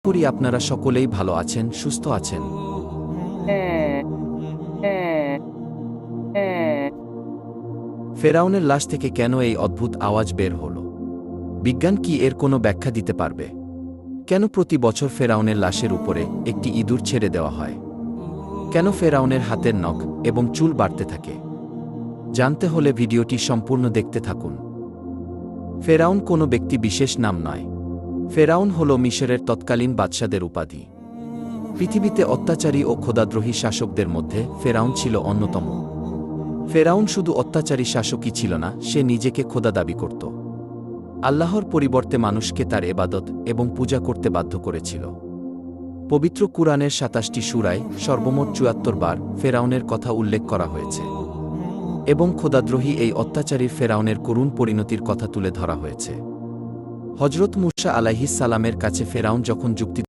করি আপনারা সকলেই ভালো আছেন, সুস্থ আছেন। ফেরাউনের লাশ থেকে কেন এই অদ্ভুত আওয়াজ বের হল? বিজ্ঞান কি এর কোনো ব্যাখ্যা দিতে পারবে? কেন প্রতি বছর ফেরাউনের লাশের উপরে একটি ইঁদুর ছেড়ে দেওয়া হয়? কেন ফেরাউনের হাতের নখ এবং চুল বাড়তে থাকে? জানতে হলে ভিডিওটি সম্পূর্ণ দেখতে থাকুন। ফেরাউন কোনো ব্যক্তি বিশেষ নাম নয়। ফেরাউন হল মিশরের তৎকালীন বাদশাদের উপাধি। পৃথিবীতে অত্যাচারী ও খোদাদ্রোহী শাসকদের মধ্যে ফেরাউন ছিল অন্যতম। ফেরাউন শুধু অত্যাচারী শাসকই ছিল না, সে নিজেকে খোদা দাবি করত। আল্লাহর পরিবর্তে মানুষকে তার এবাদত এবং পূজা করতে বাধ্য করেছিল। পবিত্র কুরআনের ২৭টি সূরায় সর্বমোট ৭৪ বার ফেরাউনের কথা উল্লেখ করা হয়েছে এবং খোদাদ্রোহী এই অত্যাচারী ফেরাউনের করুণ পরিণতির কথা তুলে ধরা হয়েছে। হজরত মূসা আলাইহিস সালামের কাছে ফেরাউন যখন যুক্তি